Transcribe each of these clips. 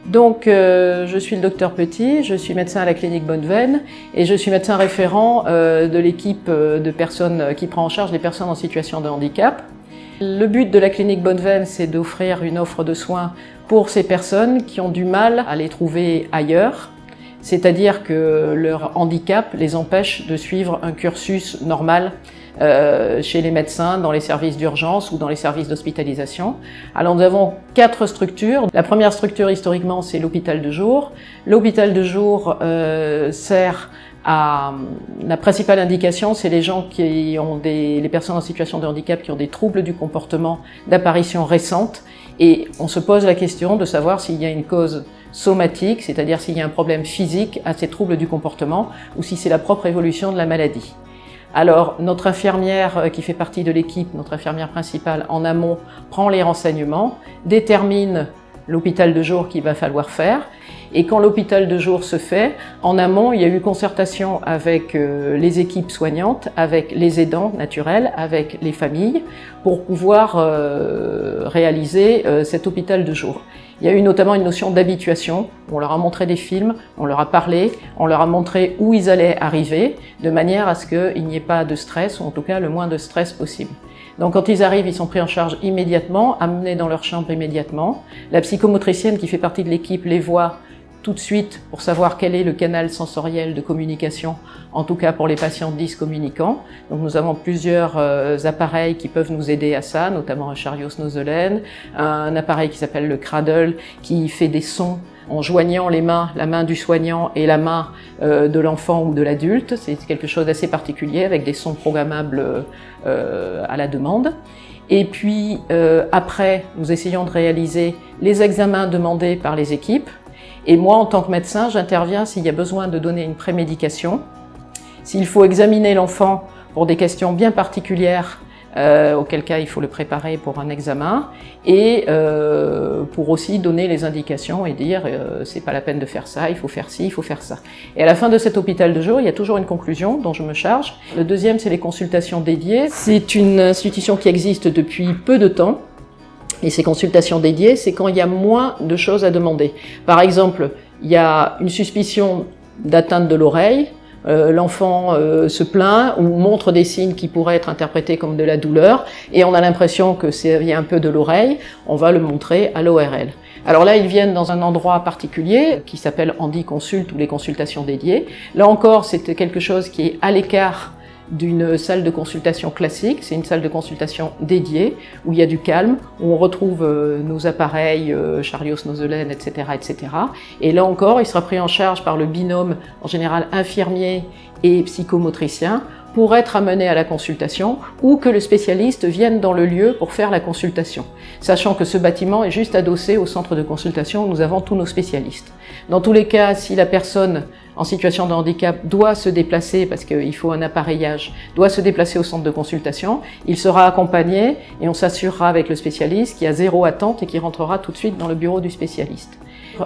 Donc, je suis le docteur Petit, je suis médecin à la clinique Bonneveine et je suis médecin référent de l'équipe de personnes qui prend en charge les personnes en situation de handicap. Le but de la clinique Bonneveine, c'est d'offrir une offre de soins pour ces personnes qui ont du mal à les trouver ailleurs, c'est-à-dire que leur handicap les empêche de suivre un cursus normal chez les médecins, dans les services d'urgence ou dans les services d'hospitalisation. Alors nous avons 4 structures. La première structure historiquement c'est l'hôpital de jour. L'hôpital de jour sert à... La principale indication c'est les gens qui ont les personnes en situation de handicap qui ont des troubles du comportement d'apparition récente et on se pose la question de savoir s'il y a une cause somatique, c'est-à-dire s'il y a un problème physique à ces troubles du comportement ou si c'est la propre évolution de la maladie. Alors, notre infirmière qui fait partie de l'équipe, notre infirmière principale en amont, prend les renseignements, détermine l'hôpital de jour qu'il va falloir faire. Et quand l'hôpital de jour se fait, en amont, il y a eu concertation avec les équipes soignantes, avec les aidants naturels, avec les familles, pour pouvoir réaliser cet hôpital de jour. Il y a eu notamment une notion d'habituation. On leur a montré des films, on leur a parlé, on leur a montré où ils allaient arriver, de manière à ce qu'il n'y ait pas de stress, ou en tout cas le moins de stress possible. Donc quand ils arrivent, ils sont pris en charge immédiatement, amenés dans leur chambre immédiatement. La psychomotricienne qui fait partie de l'équipe les voit tout de suite pour savoir quel est le canal sensoriel de communication, en tout cas pour les patients dyscommunicants. Donc nous avons plusieurs appareils qui peuvent nous aider à ça, notamment un chariot Snozelen, un appareil qui s'appelle le Cradle qui fait des sons en joignant les mains, la main du soignant et la main de l'enfant ou de l'adulte. C'est quelque chose d'assez particulier avec des sons programmables à la demande. Et puis après, nous essayons de réaliser les examens demandés par les équipes. Et moi, en tant que médecin, j'interviens s'il y a besoin de donner une prémédication, s'il faut examiner l'enfant pour des questions bien particulières, auquel cas il faut le préparer pour un examen, et pour aussi donner les indications et dire c'est pas la peine de faire ça, il faut faire ci, il faut faire ça. Et à la fin de cet hôpital de jour, il y a toujours une conclusion dont je me charge. Le deuxième, c'est les consultations dédiées. C'est une institution qui existe depuis peu de temps. Et ces consultations dédiées, c'est quand il y a moins de choses à demander. Par exemple, il y a une suspicion d'atteinte de l'oreille, l'enfant se plaint ou montre des signes qui pourraient être interprétés comme de la douleur, et on a l'impression que ça vient un peu de l'oreille, on va le montrer à l'ORL. Alors là, ils viennent dans un endroit particulier qui s'appelle Handi Consult ou les consultations dédiées. Là encore, c'est quelque chose qui est à l'écart d'une salle de consultation classique, c'est une salle de consultation dédiée, où il y a du calme, où on retrouve nos appareils, chariot Snozelen, etc., etc. Et là encore, il sera pris en charge par le binôme, en général infirmier et psychomotricien, pour être amené à la consultation, ou que le spécialiste vienne dans le lieu pour faire la consultation, sachant que ce bâtiment est juste adossé au centre de consultation où nous avons tous nos spécialistes. Dans tous les cas, si la personne en situation de handicap doit se déplacer, parce qu'il faut un appareillage, doit se déplacer au centre de consultation, il sera accompagné et on s'assurera avec le spécialiste qu'il y a 0 attente et qu'il rentrera tout de suite dans le bureau du spécialiste.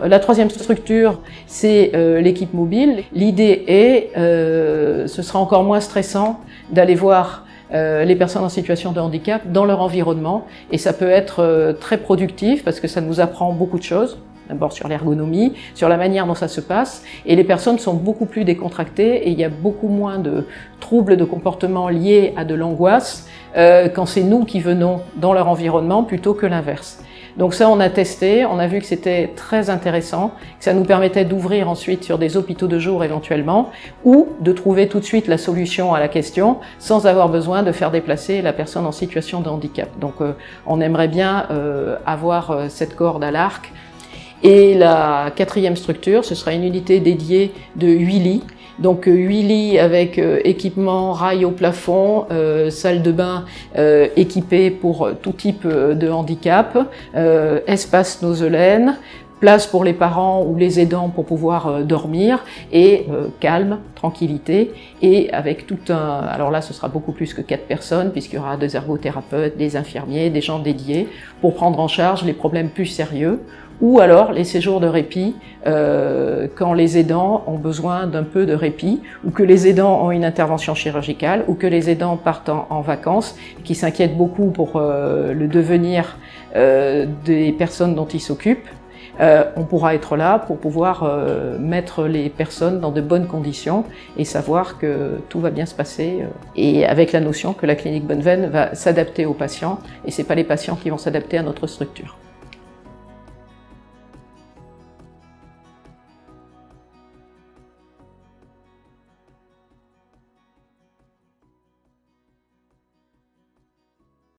La troisième structure, c'est l'équipe mobile. L'idée est, ce sera encore moins stressant d'aller voir les personnes en situation de handicap dans leur environnement, et ça peut être très productif parce que ça nous apprend beaucoup de choses. D'abord sur l'ergonomie, sur la manière dont ça se passe, et les personnes sont beaucoup plus décontractées et il y a beaucoup moins de troubles de comportement liés à de l'angoisse quand c'est nous qui venons dans leur environnement plutôt que l'inverse. Donc ça, on a testé, on a vu que c'était très intéressant, que ça nous permettait d'ouvrir ensuite sur des hôpitaux de jour éventuellement, ou de trouver tout de suite la solution à la question sans avoir besoin de faire déplacer la personne en situation de handicap. Donc on aimerait bien avoir cette corde à l'arc. Et la quatrième structure, ce sera une unité dédiée de 8 lits. Donc 8 lits avec équipement, rail au plafond, salle de bain équipée pour tout type de handicap, espace Snozelen, place pour les parents ou les aidants pour pouvoir dormir, et calme, tranquillité, et avec tout un... Alors là, ce sera beaucoup plus que 4 personnes, puisqu'il y aura des ergothérapeutes, des infirmiers, des gens dédiés pour prendre en charge les problèmes plus sérieux, ou alors les séjours de répit quand les aidants ont besoin d'un peu de répit, ou que les aidants ont une intervention chirurgicale, ou que les aidants partent en vacances, qui s'inquiètent beaucoup pour le devenir des personnes dont ils s'occupent. on pourra être là pour pouvoir mettre les personnes dans de bonnes conditions et savoir que tout va bien se passer. Et avec la notion que la clinique Bonneveine va s'adapter aux patients et ce n'est pas les patients qui vont s'adapter à notre structure.